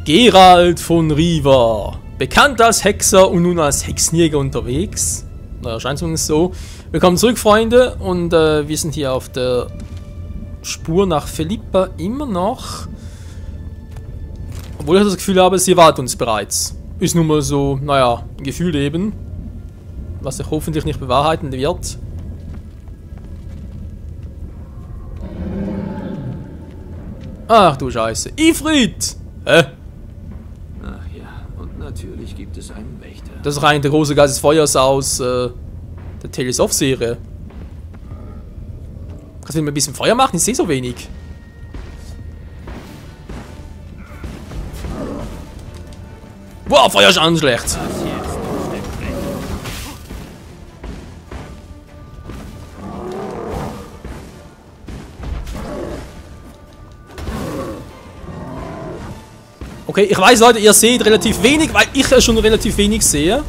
Geralt von Riva, bekannt als Hexer und nun als Hexenjäger unterwegs. Naja, scheint zumindest so. Willkommen zurück, Freunde, und wir sind hier auf der Spur nach Philippa immer noch. Obwohl ich das Gefühl habe, sie erwartet uns bereits. Ist nun mal so, naja, ein Gefühl eben. Was sich hoffentlich nicht bewahrheiten wird. Ach du Scheiße. Ifrit! Hä? Ach ja, und natürlich gibt es einen Wächter. Das ist rein der große Geist des Feuers aus der Tales of Serie. Kannst du mir ein bisschen Feuer machen? Ich sehe so wenig. Wow, Feuer ist an schlecht. Okay, ich weiß, Leute, ihr seht relativ wenig, weil ich ja schon relativ wenig sehe.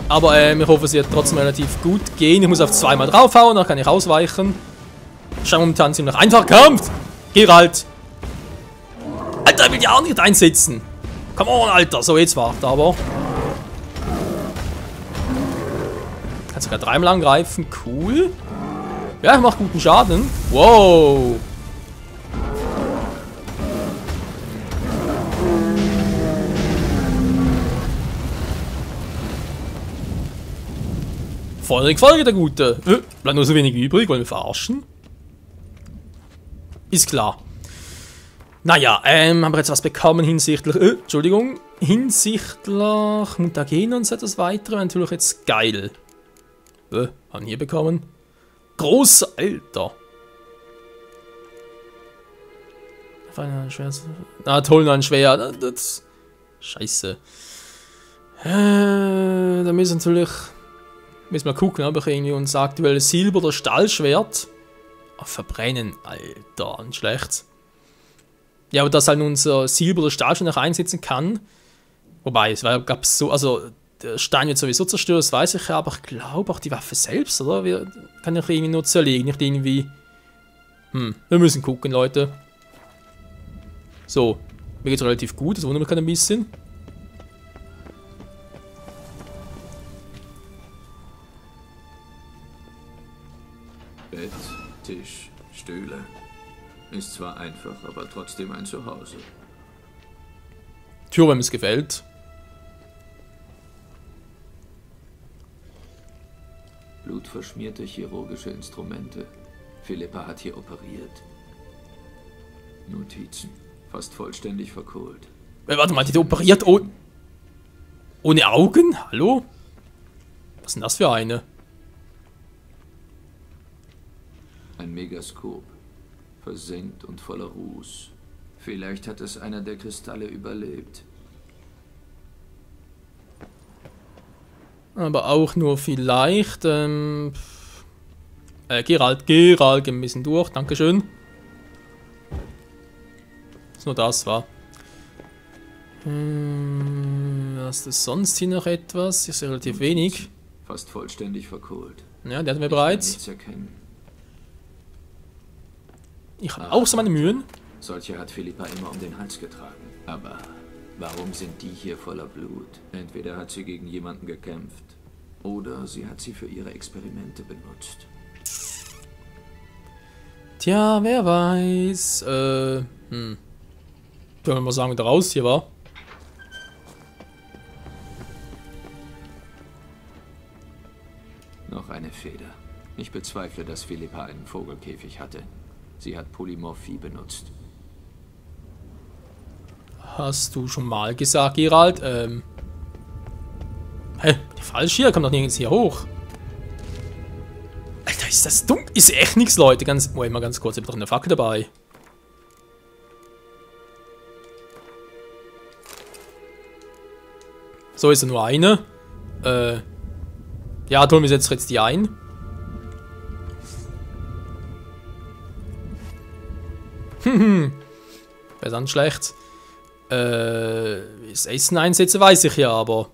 Aber ich hoffe, es wird trotzdem relativ gut gehen. Ich muss auf zweimal draufhauen, dann kann ich ausweichen. Scheint momentan ziemlich einfach. Kampf! Geralt! Alter, ich will ja auch nicht einsetzen. Come on, Alter. So, jetzt wart aber. Kann sogar dreimal angreifen. Cool. Ja, ich mach guten Schaden. Wow. Folge, der Gute. Bleibt nur so wenig übrig, wollen wir verarschen? Ist klar. Naja, haben wir jetzt was bekommen hinsichtlich, Entschuldigung, hinsichtlich Mutagen und so etwas weiter, natürlich jetzt geil. Haben wir hier bekommen? Großer Alter. Na toll, noch ein schwer. Das, scheiße. Da müssen natürlich... Müssen wir gucken, ob ich irgendwie uns aktuell Silber- oder Stahlschwert. Oh, verbrennen, Alter, nicht schlecht. Ja, aber dass halt unser Silber- oder Stahlschwert noch einsetzen kann. Wobei, es gab so, also der Stein wird sowieso zerstört, das weiß ich ja, aber ich glaube auch die Waffe selbst, oder? Kann ich irgendwie nur zerlegen, nicht irgendwie. Wir müssen gucken, Leute. So, mir geht's relativ gut, das wundert mich gerade ein bisschen. Bett, Tisch, Stühle. Ist zwar einfach, aber trotzdem ein Zuhause. Tja, wenn es gefällt. Blutverschmierte chirurgische Instrumente. Philippa hat hier operiert. Notizen. Fast vollständig verkohlt. Warte mal, die operiert ohne Augen? Hallo? Was ist denn das für eine? Ein Megaskop. Versenkt und voller Ruß. Vielleicht hat es einer der Kristalle überlebt. Aber auch nur vielleicht. Geralt, geh ein bisschen durch. Dankeschön. Dass nur das war. Was ist sonst hier noch etwas? Hier ist relativ wenig. Fast vollständig verkohlt. Ja, der hatten wir bereits. Nichts erkennen. Ich habe auch so meine Mühen. Solche hat Philippa immer um den Hals getragen. Aber warum sind die hier voller Blut? Entweder hat sie gegen jemanden gekämpft, oder sie hat sie für ihre Experimente benutzt. Tja, wer weiß. Können wir mal sagen, wieder raus hier war. Noch eine Feder. Ich bezweifle, dass Philippa einen Vogelkäfig hatte. Sie hat Polymorphie benutzt. Hast du schon mal gesagt, Geralt? Hä? Die falsch hier? Kommt doch nirgends hier hoch. Alter, ist das dumm? Ist echt nichts, Leute. Moment mal ganz kurz. Ich hab doch eine Fackel dabei. So, ist ja nur eine. Ja, tun wir jetzt die ein. Wäre dann schlecht. Das Essen einsetzen weiß ich ja, aber.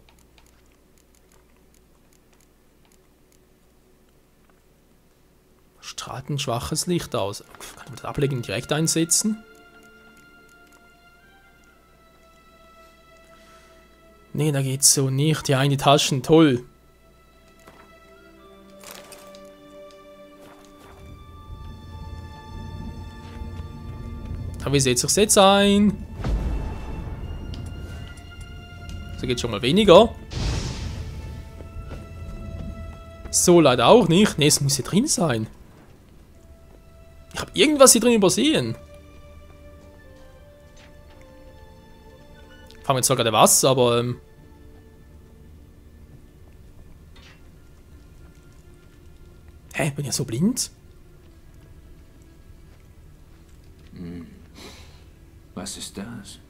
Strahlt ein schwaches Licht aus. Kann man das ablegen und direkt einsetzen? Nee, da geht's so nicht. Ja, in die Taschen, toll. Aber wie setzt sich jetzt ein? So geht schon mal weniger. So leider auch nicht. Ne, es muss hier drin sein. Ich habe irgendwas hier drin übersehen. Fangen wir jetzt zwar gerade was, aber hä, bin ich so blind? Was ist das?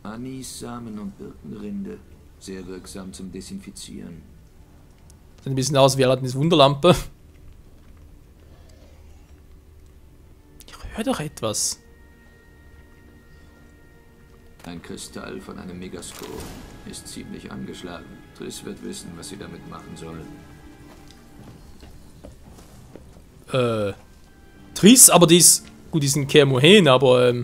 Anis, Samen und Birkenrinde. Sehr wirksam zum Desinfizieren. Sieht ein bisschen aus wie Aladdins Wunderlampe. Ich höre doch etwas. Ein Kristall von einem Megaskop ist ziemlich angeschlagen. Triss wird wissen, was sie damit machen soll. Triss, aber die ist... Gut, die sind Kermohen, aber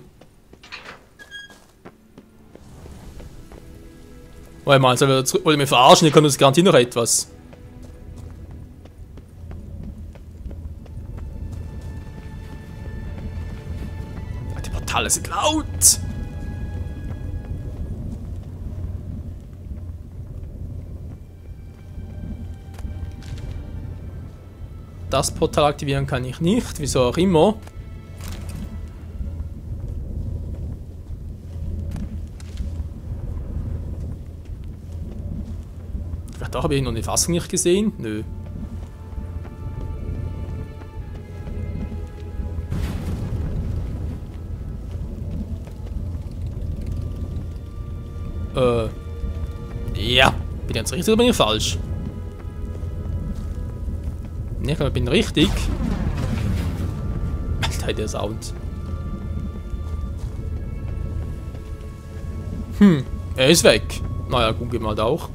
warte mal, wollt ihr mich verarschen? Ihr könnt uns garantiert noch etwas. Die Portale sind laut! Das Portal aktivieren kann ich nicht, wieso auch immer. Vielleicht auch habe ich noch eine Fassung nicht gesehen. Nö. Ja. Bin ich jetzt richtig oder bin ich falsch? Ne, ich glaube, ich bin richtig. Alter, der Sound. Er ist weg. Naja, gucken wir mal da auch.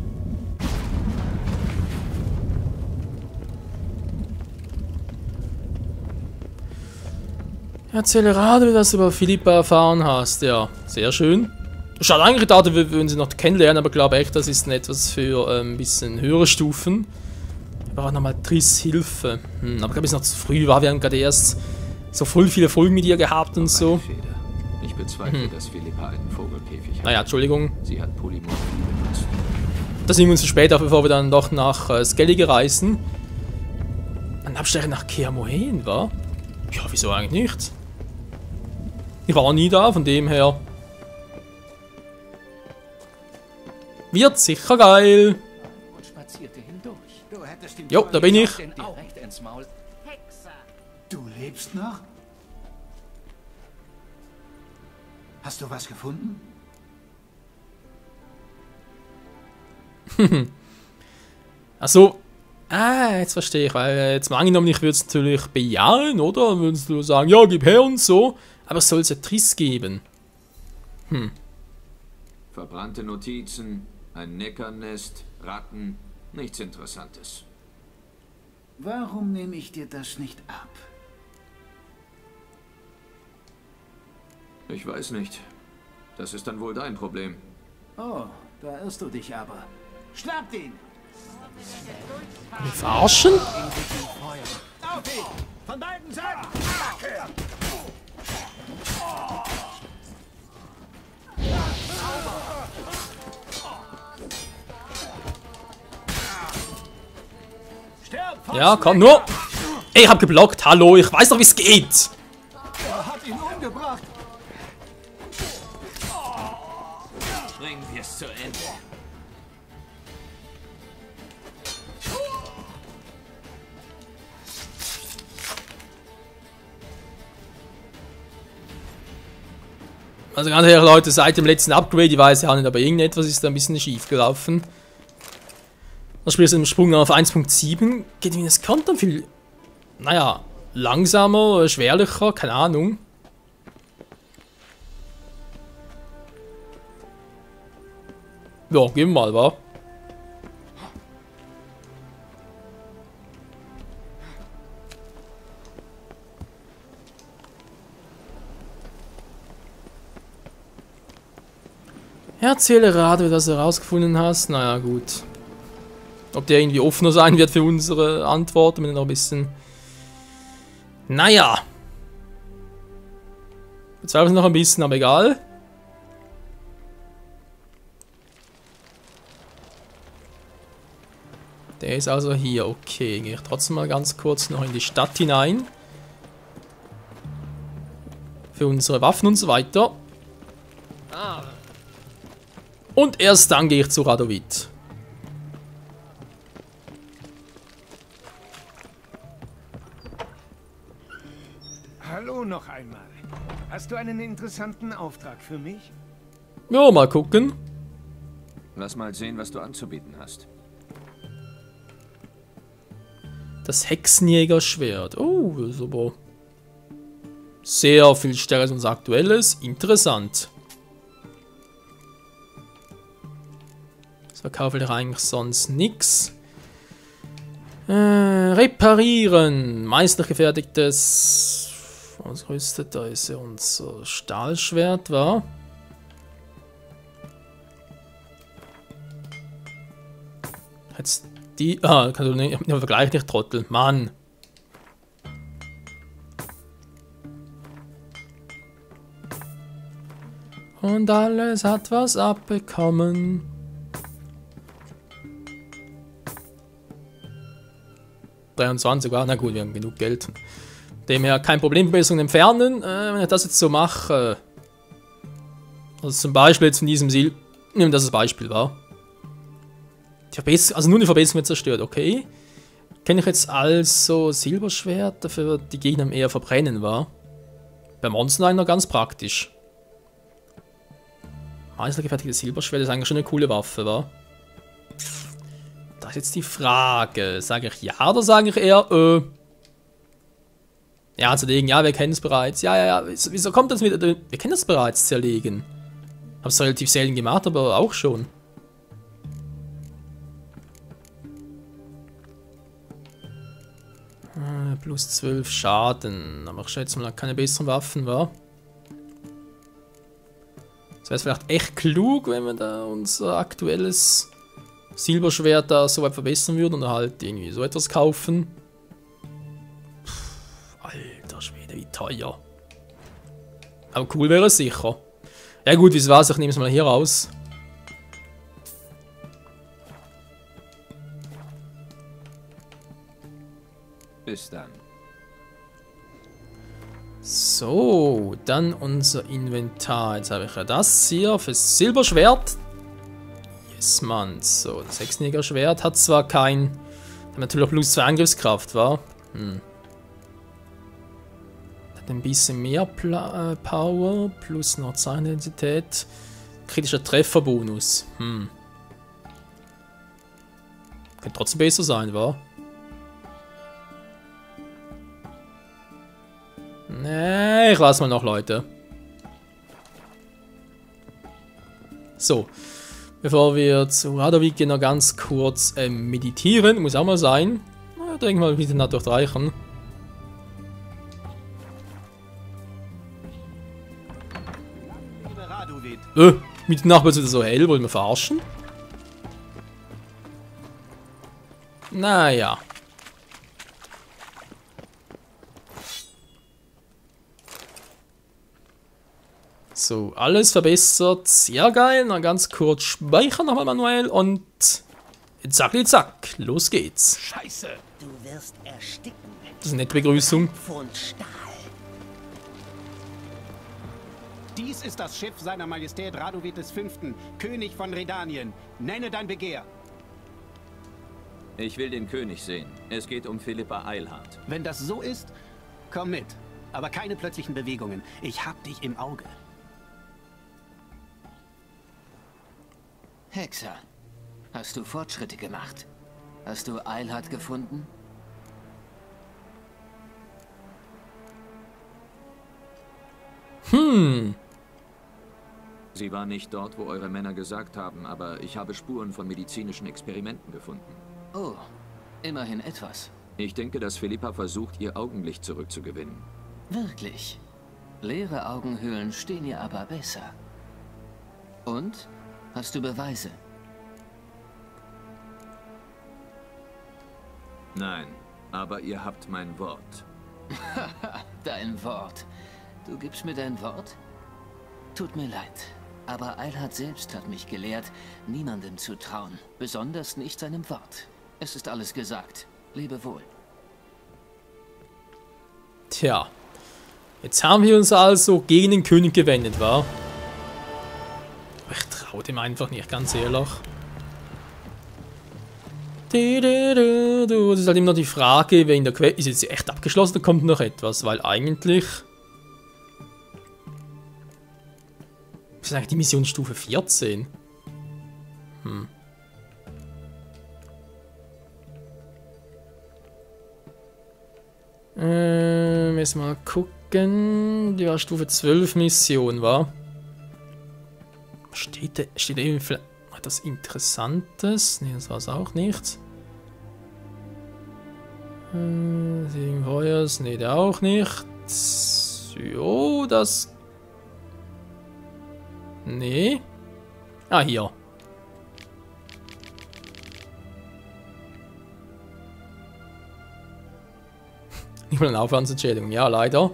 Erzähle gerade, dass du über Philippa erfahren hast. Ja, sehr schön. Schaut eigentlich da, wir würden sie noch kennenlernen, aber ich glaube echt, das ist etwas für ein bisschen höhere Stufen. Aber auch nochmal Triss Hilfe. Aber ich glaube, es ist noch zu früh, war. Wir haben gerade erst so voll viele Folgen mit ihr gehabt und so. Ich bezweifle, dass Philippa einen Vogelkäfig hat. Naja, Entschuldigung. Sie hat Polymorphie benutzt. Das nehmen wir uns später, bevor wir dann doch nach Skellige reisen. Ein Abstecher nach Kermohen, wa? Ja, wieso eigentlich nicht? Ich war nie da, von dem her. Wird sicher geil. Jo, da bin ich. Du lebst noch? Hast du was gefunden? Also, jetzt verstehe ich, weil jetzt mal angenommen, ich würde es natürlich bejahen, oder? Würdest du sagen, ja, gib her und so. Aber es soll es ja Triss geben. Verbrannte Notizen, ein Neckernest, Ratten, nichts Interessantes. Warum nehme ich dir das nicht ab? Ich weiß nicht. Das ist dann wohl dein Problem. Oh, da irrst du dich aber. Schnappt ihn! Wir verarschen? Auf ihn! Von beiden Seiten! Ja, komm nur. Ey, ich hab geblockt. Hallo, ich weiß doch, wie es geht. Er hat ihn umgebracht! Bringen wir es zu Ende. Also ganz ehrlich, Leute, seit dem letzten Upgrade, ich weiß ja nicht, aber irgendetwas ist da ein bisschen schief gelaufen. Das Spiel ist im Sprung auf 1.7. Geht wie das Konto viel, naja, langsamer, schwerlicher, keine Ahnung. Ja, gehen wir mal, wa? Erzähle Rado, dass du herausgefunden hast. Naja, gut. Ob der irgendwie offener sein wird für unsere Antworten, wenn er noch ein bisschen... Naja. Bezweifle es noch ein bisschen, aber egal. Der ist also hier. Okay, gehe ich trotzdem mal ganz kurz noch in die Stadt hinein. Für unsere Waffen und so weiter. Und erst dann gehe ich zu Radovid. Hallo noch einmal. Hast du einen interessanten Auftrag für mich? Ja, mal gucken. Lass mal sehen, was du anzubieten hast. Das Hexenjägerschwert. Oh, das ist aber sehr viel stärker als unser aktuelles. Interessant. Das verkaufe ich eigentlich sonst nichts. Reparieren. Meisterlich gefertigtes. Ausgerüstet. Da ist ja unser Stahlschwert, war. Jetzt die. Ah, kannst du nicht. Vergleich nicht, Trottel. Mann. Und alles hat was abbekommen. $23, na gut, wir haben genug Geld. Demher kein Problem, Verbesserungen entfernen. Wenn ich das jetzt so mache. Also zum Beispiel jetzt von diesem Sil. Nehmen das als Beispiel war. Also nur die Verbesserung wird zerstört, okay. Kenne ich jetzt also Silberschwert, dafür wird die Gegner eher verbrennen, war. Bei Monstern noch ganz praktisch. Meistergefertigtes Silberschwert ist eigentlich schon eine coole Waffe, war. Das ist jetzt die Frage. Sage ich ja oder sage ich eher, ja, zerlegen, ja, wir kennen es bereits. Ja. Wieso kommt das wieder? Wir kennen das bereits, zerlegen. Hab's relativ selten gemacht, aber auch schon. Plus 12 Schaden. Aber ich schätze mal, keine besseren Waffen, war. Das wäre vielleicht echt klug, wenn wir da unser aktuelles Silberschwert da so weit verbessern würden und halt irgendwie so etwas kaufen. Alter Schwede, wie teuer. Aber cool wäre es sicher. Ja gut, wie es war, ich nehme es mal hier raus. Bis dann. So, dann unser Inventar. Jetzt habe ich ja das hier fürs Silberschwert. Yes, Mann. So, das Hexenjägerschwert hat zwar kein... Hat natürlich auch plus 2 Angriffskraft, war. Hat ein bisschen mehr Power, plus noch Zeichenintensität. Kritischer Trefferbonus. Könnte trotzdem besser sein, war. Nee, ich lasse mal noch, Leute. So. Bevor wir zu Radovid gehen, noch ganz kurz meditieren. Muss auch mal sein. Na, denke mal, wie den hat durchreichen. Mit der Nacht wird es wieder so hell, wollen wir verarschen? Naja. So, alles verbessert. Sehr geil. Na, ganz kurz speichern nochmal manuell und zack, zack. Los geht's. Scheiße! Du wirst ersticken. Das ist eine nette Begrüßung. Von Stahl. Dies ist das Schiff seiner Majestät Radovid V., König von Redanien. Nenne dein Begehr. Ich will den König sehen. Es geht um Philippa Eilhart. Wenn das so ist, komm mit. Aber keine plötzlichen Bewegungen. Ich hab dich im Auge. Hexer, hast du Fortschritte gemacht? Hast du Eilhart gefunden? Sie war nicht dort, wo eure Männer gesagt haben, aber ich habe Spuren von medizinischen Experimenten gefunden. Oh, immerhin etwas. Ich denke, dass Philippa versucht, ihr Augenlicht zurückzugewinnen. Wirklich? Leere Augenhöhlen stehen ihr aber besser. Und? Hast du Beweise? Nein, aber ihr habt mein Wort. Dein Wort. Du gibst mir dein Wort? Tut mir leid, aber Eilhard selbst hat mich gelehrt, niemandem zu trauen, besonders nicht seinem Wort. Es ist alles gesagt. Lebe wohl. Tja, jetzt haben wir uns also gegen den König gewendet, wa? Ich traue dem einfach nicht, ganz ehrlich. Das ist halt immer noch die Frage, wenn der Quest ist jetzt echt abgeschlossen, da kommt noch etwas, weil eigentlich... Das ist eigentlich die Mission Stufe 14. Müssen wir mal gucken. Die war Stufe 12 Mission, war. Steht da irgendwie etwas Interessantes? Ne, das war es auch nicht. Siegen Feuers, ne, der auch nicht. Jo, das. Nee. Ah, hier. Nicht mal eine Aufwandsentschädigung, ja, leider.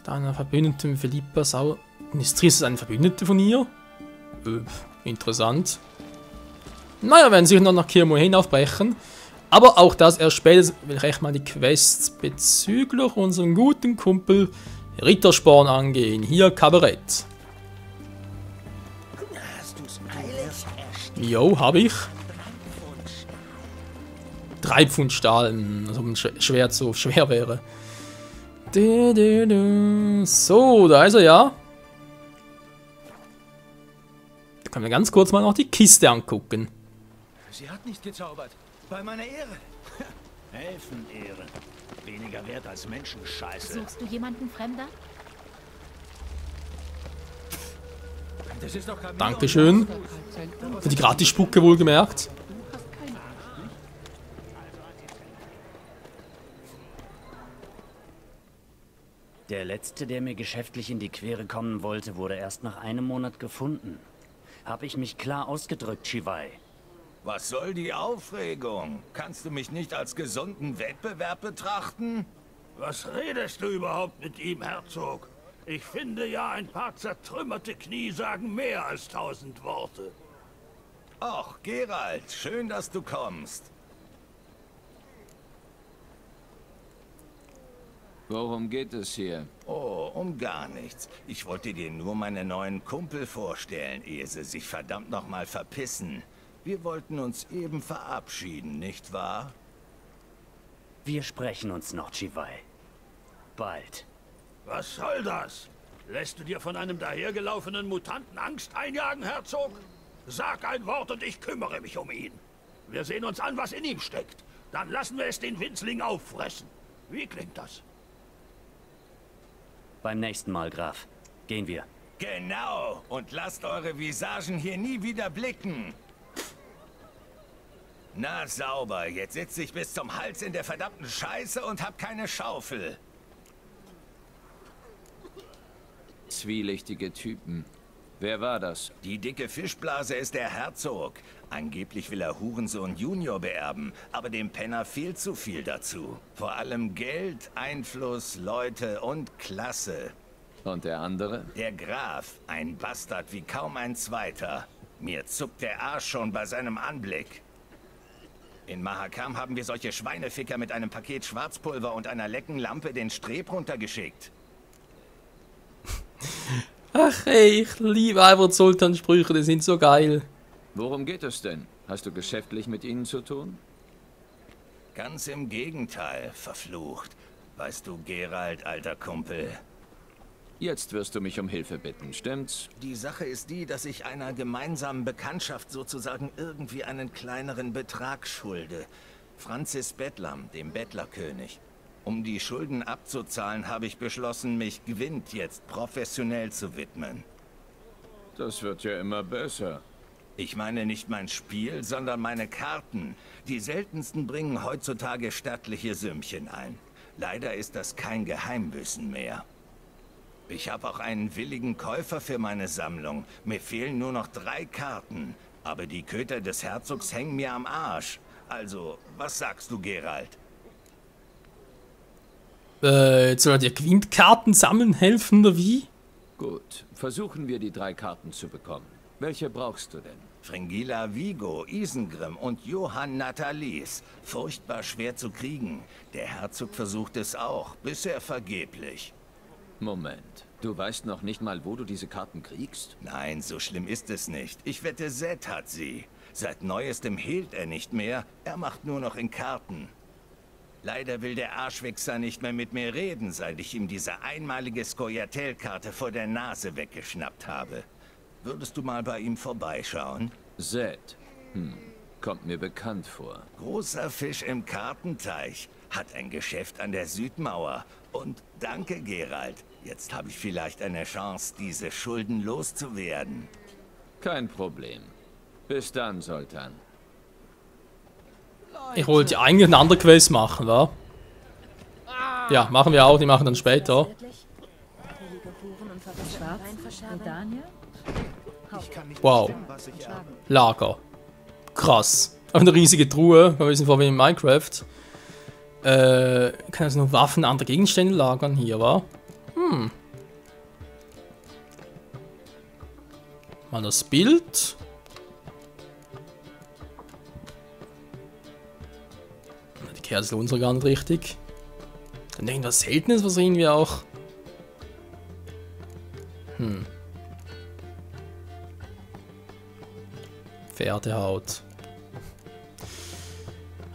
Dann ein Verbündeten Philippa Sau. Nistris ist ein Verbündeter von ihr. Interessant. Naja, werden sich noch nach Kirmo hinaufbrechen. Aber auch das erst später will ich echt mal die Quests bezüglich unserem guten Kumpel Rittersporn angehen. Hier Kabarett. Jo, hab ich. 3 Pfund Stahl, als ob ein Schwert so schwer wäre. So, da ist er ja. Da können wir ganz kurz mal noch die Kiste angucken. Sie hat nicht gezaubert. Bei meiner Ehre. Elfenehre. Weniger wert als Menschenscheiße. Suchst du jemanden Fremder? Das ist doch kein Dankeschön. Für die Gratisspucke wohlgemerkt. Der Letzte, der mir geschäftlich in die Quere kommen wollte, wurde erst nach einem Monat gefunden. Habe ich mich klar ausgedrückt, Shivai? Was soll die Aufregung? Kannst du mich nicht als gesunden Wettbewerb betrachten? Was redest du überhaupt mit ihm, Herzog? Ich finde ja, ein paar zertrümmerte Knie sagen mehr als 1000 Worte. Och, Geralt, schön, dass du kommst. Worum geht es hier? Oh, um gar nichts. Ich wollte dir nur meine neuen Kumpel vorstellen, ehe sie sich verdammt nochmal verpissen. Wir wollten uns eben verabschieden, nicht wahr? Wir sprechen uns noch, Shivai. Bald. Was soll das? Lässt du dir von einem dahergelaufenen Mutanten Angst einjagen, Herzog? Sag ein Wort und ich kümmere mich um ihn. Wir sehen uns an, was in ihm steckt. Dann lassen wir es den Winzling auffressen. Wie klingt das? Beim nächsten Mal, Graf. Gehen wir. Genau. Und lasst eure Visagen hier nie wieder blicken. Na sauber, jetzt sitze ich bis zum Hals in der verdammten Scheiße und hab keine Schaufel. Zwielichtige Typen. Wer war das? Die dicke Fischblase ist der Herzog. Angeblich will er Hurensohn Junior beerben, aber dem Penner fehlt zu viel dazu. Vor allem Geld, Einfluss, Leute und Klasse. Und der andere? Der Graf, ein Bastard wie kaum ein zweiter. Mir zuckt der Arsch schon bei seinem Anblick. In Mahakam haben wir solche Schweineficker mit einem Paket Schwarzpulver und einer lecken Lampe den Streb runtergeschickt. Ach ey, ich liebe einfach Sultan-Sprüche, die sind so geil. Worum geht es denn? Hast du geschäftlich mit ihnen zu tun? Ganz im Gegenteil, verflucht. Weißt du, Geralt, alter Kumpel. Jetzt wirst du mich um Hilfe bitten, stimmt's? Die Sache ist die, dass ich einer gemeinsamen Bekanntschaft sozusagen irgendwie einen kleineren Betrag schulde. Franzis Bettlam, dem Bettlerkönig. Um die Schulden abzuzahlen, habe ich beschlossen, mich Gwent jetzt professionell zu widmen. Das wird ja immer besser. Ich meine nicht mein Spiel, sondern meine Karten. Die seltensten bringen heutzutage stattliche Sümmchen ein. Leider ist das kein Geheimwissen mehr. Ich habe auch einen willigen Käufer für meine Sammlung. Mir fehlen nur noch 3 Karten. Aber die Köter des Herzogs hängen mir am Arsch. Also, was sagst du, Geralt? Jetzt soll er dir Quintkarten sammeln helfen, oder wie? Gut, versuchen wir die 3 Karten zu bekommen. Welche brauchst du denn? Fringilla Vigo, Isengrim und Johann Nathalis. Furchtbar schwer zu kriegen. Der Herzog versucht es auch, bisher vergeblich. Moment, du weißt noch nicht mal, wo du diese Karten kriegst? Nein, so schlimm ist es nicht. Ich wette, Zed hat sie. Seit Neuestem hielt er nicht mehr, er macht nur noch in Karten. Leider will der Arschwichser nicht mehr mit mir reden, seit ich ihm diese einmalige Scoia'tael-Karte vor der Nase weggeschnappt habe. Würdest du mal bei ihm vorbeischauen? Zed. Kommt mir bekannt vor. Großer Fisch im Kartenteich. Hat ein Geschäft an der Südmauer. Und danke, Geralt. Jetzt habe ich vielleicht eine Chance, diese Schulden loszuwerden. Kein Problem. Bis dann, Sultan. Ich wollte eigentlich eine andere Quest machen, wa? Ja, machen wir auch, die machen dann später. Wow. Lager. Krass. Auf eine riesige Truhe, wir wissen vor wie in Minecraft. Kann also noch Waffen, andere Gegenstände lagern hier, wa? Mal das Bild. Die Kerze lohnt sich gar nicht richtig. Dann irgendwas Seltenes, was irgendwie auch. Pferdehaut.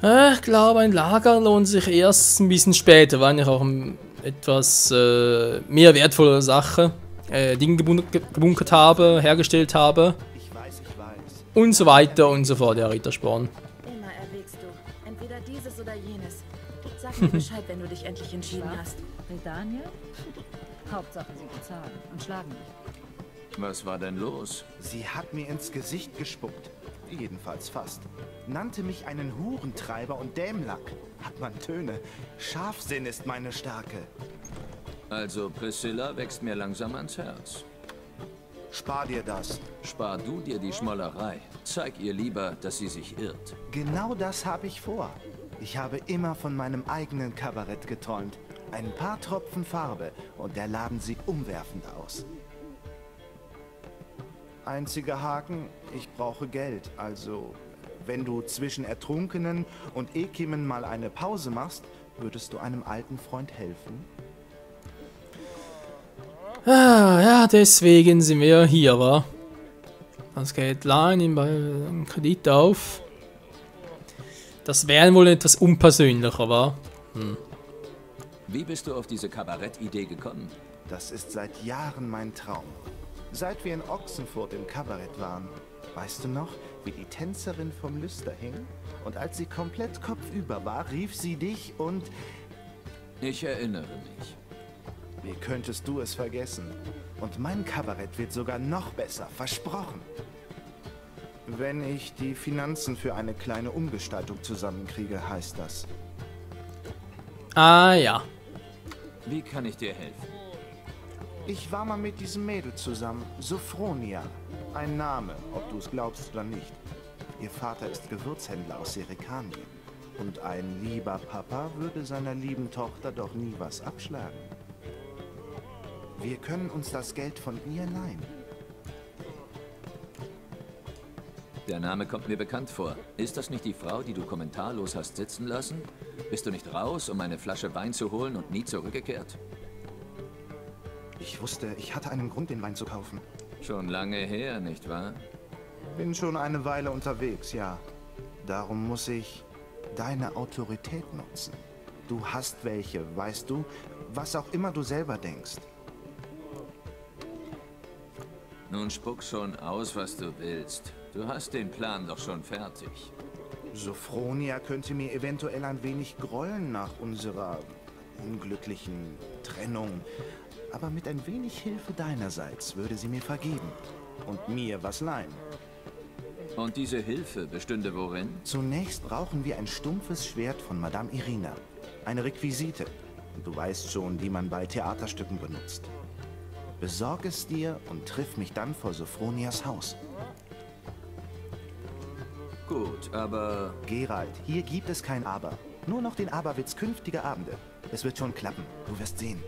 Ich glaube, ein Lager lohnt sich erst ein bisschen später, weil ich auch etwas mehr wertvolle Sache, Dinge gebunkert habe, hergestellt habe. Ich weiß. Und so weiter und so fort, der Rittersporn. Immer erwägst du. Entweder dieses oder jenes. Sag mir Bescheid, wenn du dich endlich entschieden hast. Redania? Hauptsache, sie bezahlen und schlagen mich. Was war denn los? Sie hat mir ins Gesicht gespuckt. Jedenfalls fast. Nannte mich einen Hurentreiber und Dämlack. Hat man Töne. Scharfsinn ist meine Stärke. Also Priscilla wächst mir langsam ans Herz. Spar dir das. Spar du dir die Schmollerei. Zeig ihr lieber, dass sie sich irrt. Genau das habe ich vor. Ich habe immer von meinem eigenen Kabarett geträumt. Ein paar Tropfen Farbe und der Laden sieht umwerfend aus. Einziger Haken, ich brauche Geld. Also, wenn du zwischen Ertrunkenen und Ekimen mal eine Pause machst, würdest du einem alten Freund helfen? Ja, deswegen sind wir hier, wa? Das geht Line im Kredit auf. Das wäre wohl etwas unpersönlicher, wa? Wie bist du auf diese Kabarett-Idee gekommen? Das ist seit Jahren mein Traum. Seit wir in Ochsenfurt im Kabarett waren. Weißt du noch, wie die Tänzerin vom Lüster hing? Und als sie komplett kopfüber war, rief sie dich und... Ich erinnere mich. Wie könntest du es vergessen? Und mein Kabarett wird sogar noch besser, versprochen. Wenn ich die Finanzen für eine kleine Umgestaltung zusammenkriege, heißt das. Ah ja. Wie kann ich dir helfen? Ich war mal mit diesem Mädel zusammen, Sophronia. Ein Name, ob du es glaubst oder nicht. Ihr Vater ist Gewürzhändler aus Serikanien. Und ein lieber Papa würde seiner lieben Tochter doch nie was abschlagen. Wir können uns das Geld von ihr leihen. Der Name kommt mir bekannt vor. Ist das nicht die Frau, die du kommentarlos hast sitzen lassen? Bist du nicht raus, um eine Flasche Wein zu holen und nie zurückgekehrt? Ich wusste, ich hatte einen Grund, den Wein zu kaufen. Schon lange her, nicht wahr? Bin schon eine Weile unterwegs, ja. Darum muss ich deine Autorität nutzen. Du hast welche, weißt du? Was auch immer du selber denkst. Nun spuck schon aus, was du willst. Du hast den Plan doch schon fertig. Sophronia könnte mir eventuell ein wenig grollen nach unserer unglücklichen Trennung. Aber mit ein wenig Hilfe deinerseits würde sie mir vergeben. Und mir was leihen. Und diese Hilfe bestünde worin? Zunächst brauchen wir ein stumpfes Schwert von Madame Irina. Eine Requisite. Du weißt schon, die man bei Theaterstücken benutzt. Besorg es dir und triff mich dann vor Sophronias Haus. Gut, aber... Geralt, hier gibt es kein Aber. Nur noch den Aberwitz künftiger Abende. Es wird schon klappen, du wirst sehen.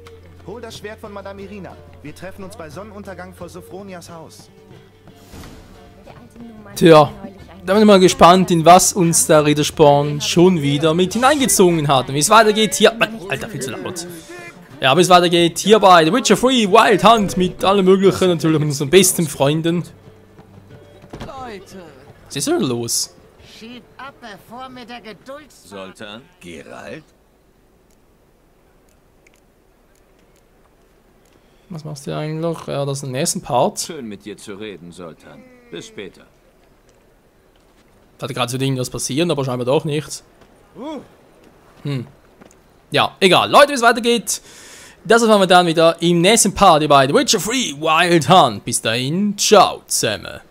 Hol das Schwert von Madame Irina. Wir treffen uns bei Sonnenuntergang vor Sophronias Haus. Tja, da bin ich mal gespannt, in was uns der Rittersporn schon wieder mit hineingezogen hat. Und wie es weitergeht hier... Alter, viel zu laut. Ja, wie es weitergeht hier bei The Witcher 3 Wild Hunt mit allen möglichen, natürlich mit unseren besten Freunden. Was ist denn los? Schieb ab, bevor mir der Geduld... Zoltan? Geralt? Was machst du eigentlich? Ja, das ist im nächsten Part. Schön mit dir zu reden, Zoltan. Bis später. Da hatte gerade so irgendwas passieren, aber scheinbar doch nichts. Ja, egal. Leute, wie es weitergeht, das machen wir dann wieder im nächsten Part bei The Witcher 3 Wild Hunt. Bis dahin, ciao zusammen.